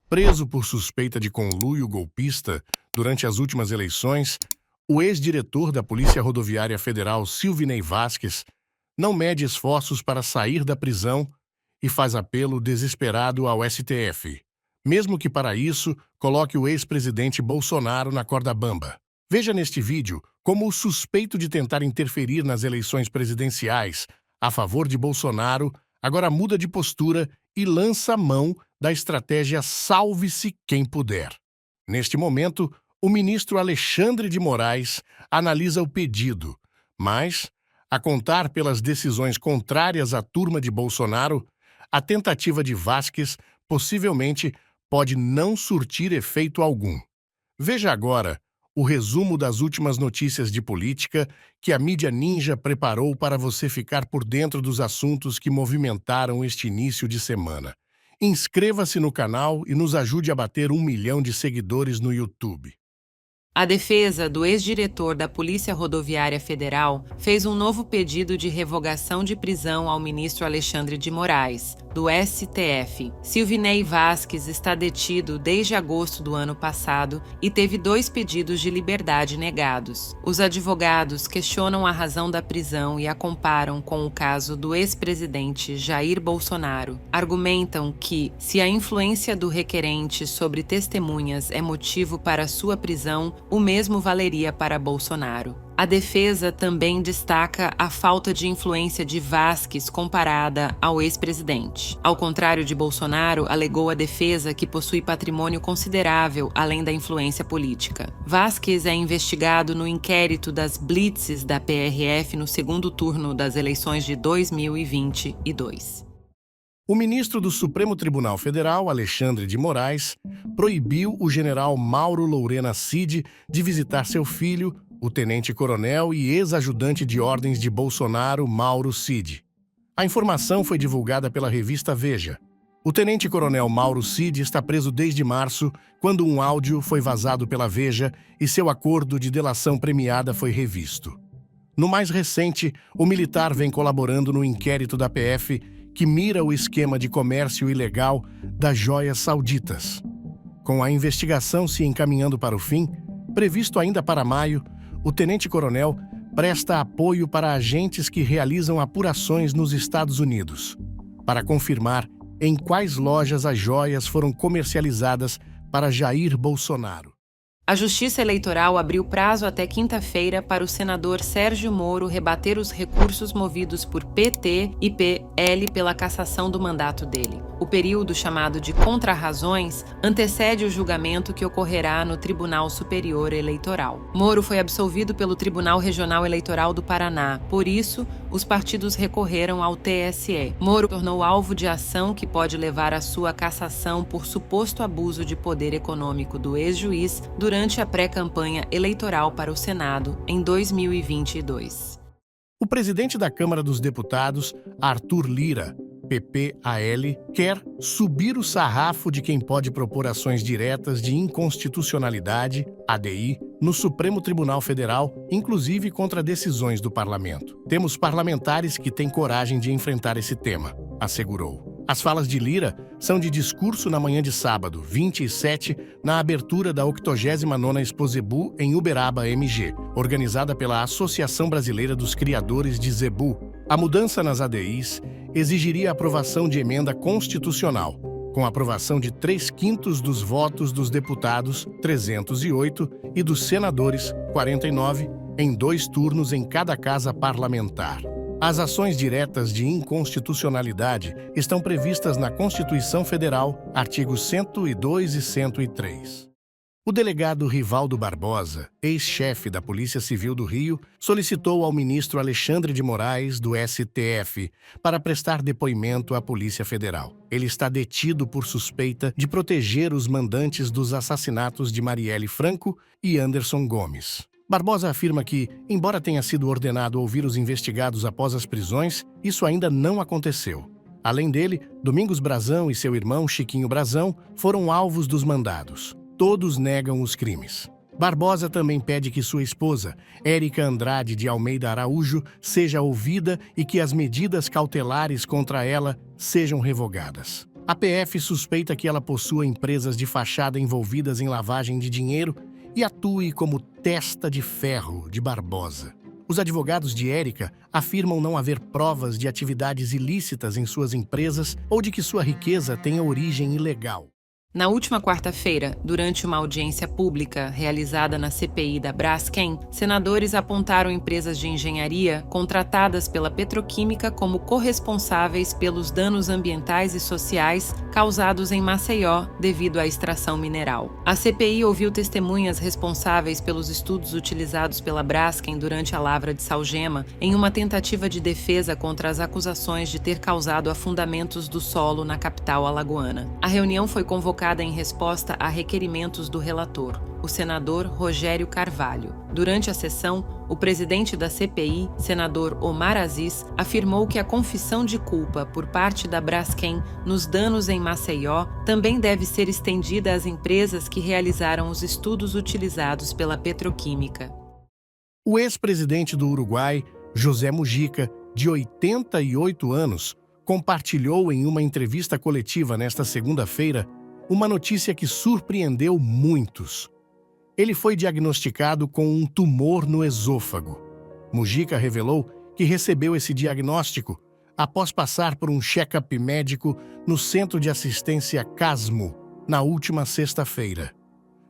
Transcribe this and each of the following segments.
Preso por suspeita de conluio golpista durante as últimas eleições, o ex-diretor da Polícia Rodoviária Federal, Silvinei Vasquez, não mede esforços para sair da prisão e faz apelo desesperado ao STF, mesmo que para isso coloque o ex-presidente Bolsonaro na corda bamba. Veja neste vídeo como o suspeito de tentar interferir nas eleições presidenciais a favor de Bolsonaro agora muda de postura e lança mão da estratégia Salve-se quem puder. Neste momento, o ministro Alexandre de Moraes analisa o pedido, mas, a contar pelas decisões contrárias à turma de Bolsonaro, a tentativa de Vasquez possivelmente pode não surtir efeito algum. Veja agora o resumo das últimas notícias de política que a mídia ninja preparou para você ficar por dentro dos assuntos que movimentaram este início de semana. Inscreva-se no canal e nos ajude a bater 1 milhão de seguidores no YouTube. A defesa do ex-diretor da Polícia Rodoviária Federal fez um novo pedido de revogação de prisão ao ministro Alexandre de Moraes, do STF. Silvinei Vasquez está detido desde agosto do ano passado e teve 2 pedidos de liberdade negados. Os advogados questionam a razão da prisão e a comparam com o caso do ex-presidente Jair Bolsonaro. Argumentam que, se a influência do requerente sobre testemunhas é motivo para sua prisão, o mesmo valeria para Bolsonaro. A defesa também destaca a falta de influência de Vasquez comparada ao ex-presidente. Ao contrário de Bolsonaro, alegou a defesa que possui patrimônio considerável além da influência política. Vasquez é investigado no inquérito das blitzes da PRF no segundo turno das eleições de 2022. O ministro do Supremo Tribunal Federal, Alexandre de Moraes, proibiu o general Mauro Lourena Cid de visitar seu filho, o tenente-coronel e ex-ajudante de ordens de Bolsonaro, Mauro Cid. A informação foi divulgada pela revista Veja. O tenente-coronel Mauro Cid está preso desde março, quando um áudio foi vazado pela Veja e seu acordo de delação premiada foi revisto. No mais recente, o militar vem colaborando no inquérito da PF que mira o esquema de comércio ilegal das joias sauditas. Com a investigação se encaminhando para o fim, previsto ainda para maio, o tenente-coronel presta apoio para agentes que realizam apurações nos Estados Unidos, para confirmar em quais lojas as joias foram comercializadas para Jair Bolsonaro. A Justiça Eleitoral abriu prazo até quinta-feira para o senador Sérgio Moro rebater os recursos movidos por PT e PL pela cassação do mandato dele. O período chamado de contrarrazões antecede o julgamento que ocorrerá no Tribunal Superior Eleitoral. Moro foi absolvido pelo Tribunal Regional Eleitoral do Paraná. Por isso, os partidos recorreram ao TSE. Moro tornou alvo de ação que pode levar à sua cassação por suposto abuso de poder econômico do ex-juiz durante a pré-campanha eleitoral para o Senado em 2022. O presidente da Câmara dos Deputados, Arthur Lira, PPAL, quer subir o sarrafo de quem pode propor ações diretas de inconstitucionalidade, ADI, no Supremo Tribunal Federal, inclusive contra decisões do parlamento. Temos parlamentares que têm coragem de enfrentar esse tema, assegurou. As falas de Lira são de discurso na manhã de sábado, 27, na abertura da 89ª Exposebu em Uberaba, MG, organizada pela Associação Brasileira dos Criadores de Zebu. A mudança nas ADIs exigiria a aprovação de emenda constitucional, com a aprovação de 3/5 dos votos dos deputados, 308, e dos senadores, 49, em 2 turnos em cada casa parlamentar. As ações diretas de inconstitucionalidade estão previstas na Constituição Federal, artigos 102 e 103. O delegado Rivaldo Barbosa, ex-chefe da Polícia Civil do Rio, solicitou ao ministro Alexandre de Moraes, do STF, para prestar depoimento à Polícia Federal. Ele está detido por suspeita de proteger os mandantes dos assassinatos de Marielle Franco e Anderson Gomes. Barbosa afirma que, embora tenha sido ordenado ouvir os investigados após as prisões, isso ainda não aconteceu. Além dele, Domingos Brazão e seu irmão Chiquinho Brazão foram alvos dos mandados. Todos negam os crimes. Barbosa também pede que sua esposa, Érica Andrade de Almeida Araújo, seja ouvida e que as medidas cautelares contra ela sejam revogadas. A PF suspeita que ela possua empresas de fachada envolvidas em lavagem de dinheiro e atue como testa de ferro de Barbosa. Os advogados de Érica afirmam não haver provas de atividades ilícitas em suas empresas ou de que sua riqueza tenha origem ilegal. Na última quarta-feira, durante uma audiência pública realizada na CPI da Braskem, senadores apontaram empresas de engenharia contratadas pela petroquímica como corresponsáveis pelos danos ambientais e sociais causados em Maceió devido à extração mineral. A CPI ouviu testemunhas responsáveis pelos estudos utilizados pela Braskem durante a lavra de salgema em uma tentativa de defesa contra as acusações de ter causado afundamentos do solo na capital alagoana. A reunião foi convocada em resposta a requerimentos do relator, o senador Rogério Carvalho. Durante a sessão, o presidente da CPI, senador Omar Aziz, afirmou que a confissão de culpa por parte da Braskem nos danos em Maceió também deve ser estendida às empresas que realizaram os estudos utilizados pela petroquímica. O ex-presidente do Uruguai, José Mujica, de 88 anos, compartilhou em uma entrevista coletiva nesta segunda-feira uma notícia que surpreendeu muitos. Ele foi diagnosticado com um tumor no esôfago. Mujica revelou que recebeu esse diagnóstico após passar por um check-up médico no Centro de Assistência Casmo, na última sexta-feira.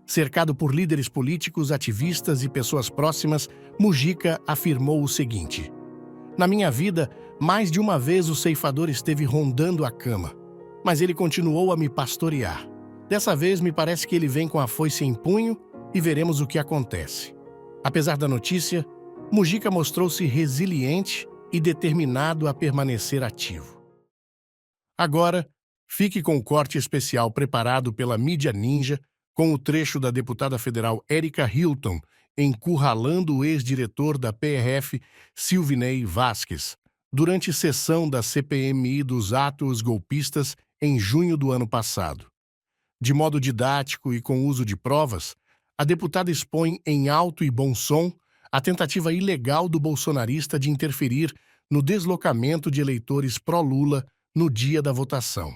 Cercado por líderes políticos, ativistas e pessoas próximas, Mujica afirmou o seguinte: "Na minha vida, mais de uma vez o ceifador esteve rondando a cama, mas ele continuou a me pastorear. Dessa vez, me parece que ele vem com a foice em punho e veremos o que acontece." Apesar da notícia, Mujica mostrou-se resiliente e determinado a permanecer ativo. Agora, fique com o corte especial preparado pela mídia ninja com o trecho da deputada federal Érica Hilton encurralando o ex-diretor da PRF, Silvinei Vasquez, durante sessão da CPMI dos atos golpistas em junho do ano passado. De modo didático e com uso de provas, a deputada expõe em alto e bom som a tentativa ilegal do bolsonarista de interferir no deslocamento de eleitores pró-Lula no dia da votação.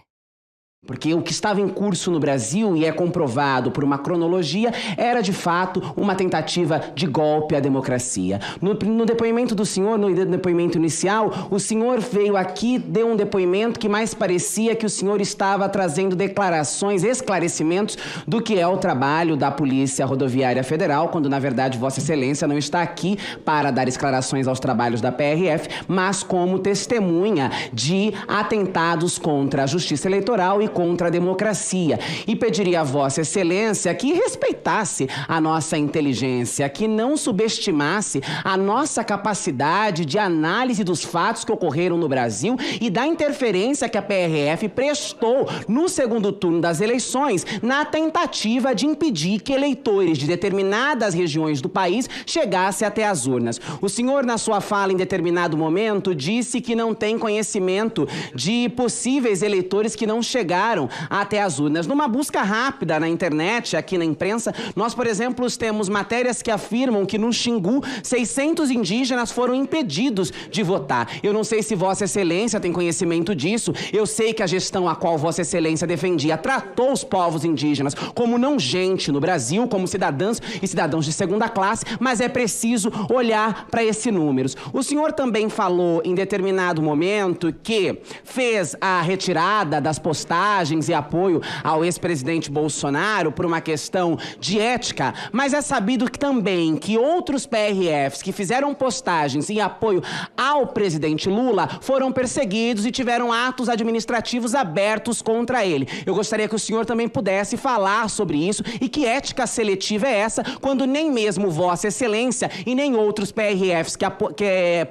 Porque o que estava em curso no Brasil, e é comprovado por uma cronologia, era de fato uma tentativa de golpe à democracia. No depoimento do senhor, no depoimento inicial, o senhor veio aqui, deu um depoimento que mais parecia que o senhor estava trazendo declarações, esclarecimentos do que é o trabalho da Polícia Rodoviária Federal, quando na verdade Vossa Excelência não está aqui para dar esclarações aos trabalhos da PRF, mas como testemunha de atentados contra a Justiça Eleitoral e contra a democracia. E pediria a Vossa Excelência que respeitasse a nossa inteligência, que não subestimasse a nossa capacidade de análise dos fatos que ocorreram no Brasil e da interferência que a PRF prestou no segundo turno das eleições na tentativa de impedir que eleitores de determinadas regiões do país chegassem até as urnas. O senhor, na sua fala em determinado momento, disse que não tem conhecimento de possíveis eleitores que não chegaram até as urnas. Numa busca rápida na internet, aqui na imprensa, nós, por exemplo, temos matérias que afirmam que no Xingu, 600 indígenas foram impedidos de votar. Eu não sei se Vossa Excelência tem conhecimento disso. Eu sei que a gestão a qual Vossa Excelência defendia tratou os povos indígenas como não gente no Brasil, como cidadãs e cidadãos de segunda classe, mas é preciso olhar para esses números. O senhor também falou em determinado momento que fez a retirada das postagens e apoio ao ex-presidente Bolsonaro por uma questão de ética, mas é sabido também que outros PRFs que fizeram postagens em apoio ao presidente Lula foram perseguidos e tiveram atos administrativos abertos contra ele. Eu gostaria que o senhor também pudesse falar sobre isso e que ética seletiva é essa quando nem mesmo Vossa Excelência e nem outros PRFs que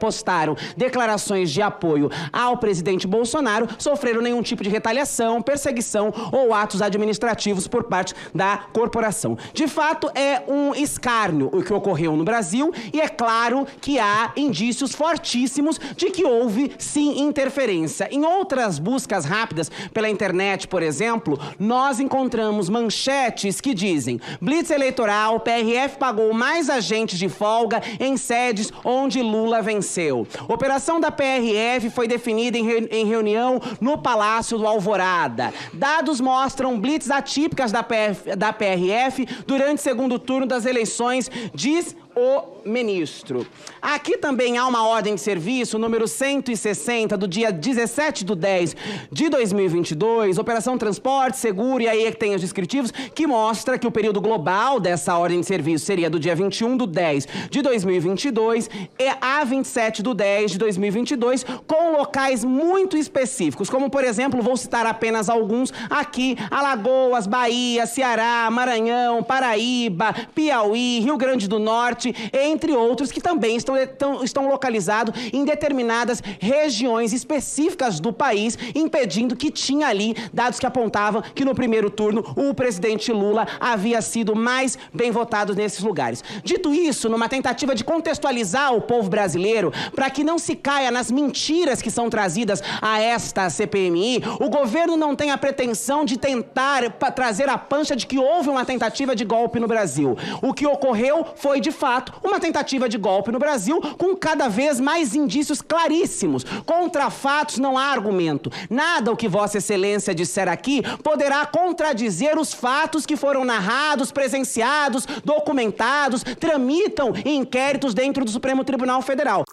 postaram declarações de apoio ao presidente Bolsonaro sofreram nenhum tipo de retaliação, perseguição ou atos administrativos por parte da corporação. De fato, é um escárnio o que ocorreu no Brasil e é claro que há indícios fortíssimos de que houve, sim, interferência. Em outras buscas rápidas pela internet, por exemplo, nós encontramos manchetes que dizem: blitz eleitoral, PRF pagou mais agentes de folga em sedes onde Lula venceu. Operação da PRF foi definida em reunião no Palácio do Alvorada. nada. Dados mostram blitz atípicas da PRF durante o segundo turno das eleições, diz o ministro. Aqui também há uma ordem de serviço, número 160, do dia 17/10/2022, Operação Transporte Seguro, e aí é que tem os descritivos, que mostra que o período global dessa ordem de serviço seria do dia 21/10/2022 a 27/10/2022, com locais muito específicos, como, por exemplo, vou citar apenas alguns aqui: Alagoas, Bahia, Ceará, Maranhão, Paraíba, Piauí, Rio Grande do Norte, entre outros, que também estão localizados em determinadas regiões específicas do país, impedindo que tinha ali dados que apontavam que no primeiro turno o presidente Lula havia sido mais bem votado nesses lugares. Dito isso, numa tentativa de contextualizar o povo brasileiro, para que não se caia nas mentiras que são trazidas a esta CPMI, o governo não tem a pretensão de tentar trazer a pancha de que houve uma tentativa de golpe no Brasil. O que ocorreu foi, de fato, uma tentativa de golpe no Brasil, com cada vez mais indícios claríssimos. Contra fatos não há argumento. Nada o que Vossa Excelência disser aqui poderá contradizer os fatos que foram narrados, presenciados, documentados, tramitam em inquéritos dentro do Supremo Tribunal Federal.